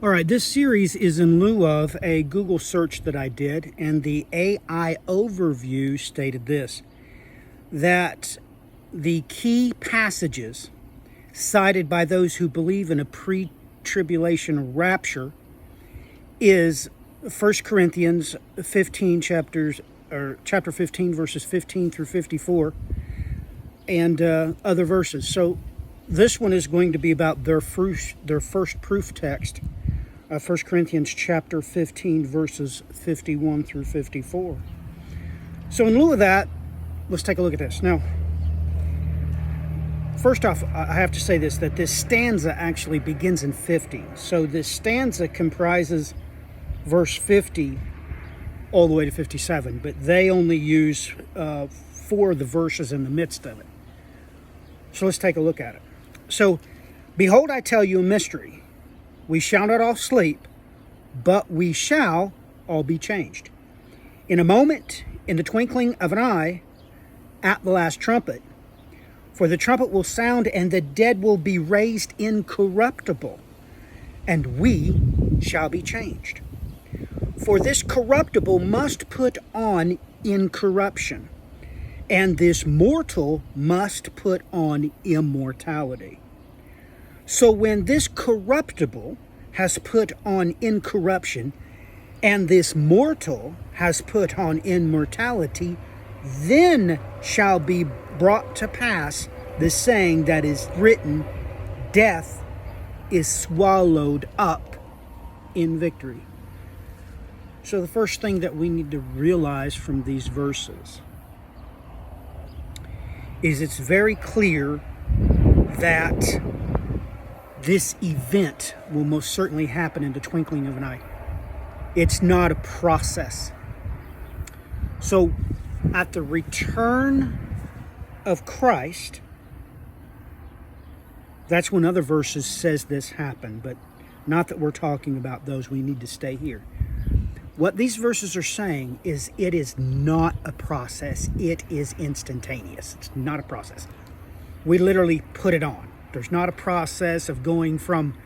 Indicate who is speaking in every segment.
Speaker 1: All right, this series is in lieu of a Google search that I did, and the AI overview stated this, that the key passages cited by those who believe in a pre-tribulation rapture is 1 Corinthians 15 chapter 15 verses 15 through 54 and other verses. So this one is going to be about their first proof text, 1 Corinthians chapter 15 verses 51 through 54. So in lieu of that, let's take a look at this. Now, first off, I have to say this, that this stanza actually begins in 50. So this stanza comprises verse 50 all the way to 57, but they only use 4 of the verses in the midst of it. So let's take a look at it. So, behold, I tell you a mystery. We shall not all sleep, but we shall all be changed. In a moment, in the twinkling of an eye, at the last trumpet. For the trumpet will sound, and the dead will be raised incorruptible, and we shall be changed. For this corruptible must put on incorruption, and this mortal must put on immortality. So when this corruptible has put on incorruption, and this mortal has put on immortality, then shall be brought to pass the saying that is written, death is swallowed up in victory. So the first thing that we need to realize from these verses is it's very clear that this event will most certainly happen in the twinkling of an eye. It's not a process. So at the return of Christ, that's when other verses says this happened, but not that we're talking about those. We need to stay here. What these verses are saying is it is not a process. It is instantaneous. It's not a process. We literally put it on. There's not a process of going from,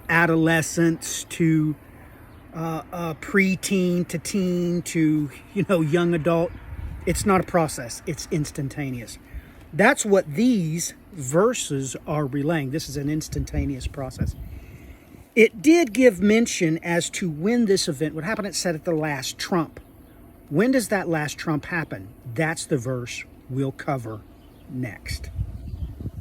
Speaker 1: adolescence to preteen to teen to, young adult. It's not a process. It's instantaneous. That's what these verses are relaying. This is an instantaneous process. It did give mention as to when this event would happen. It said at the last trump. When does that last trump happen? That's the verse we'll cover next.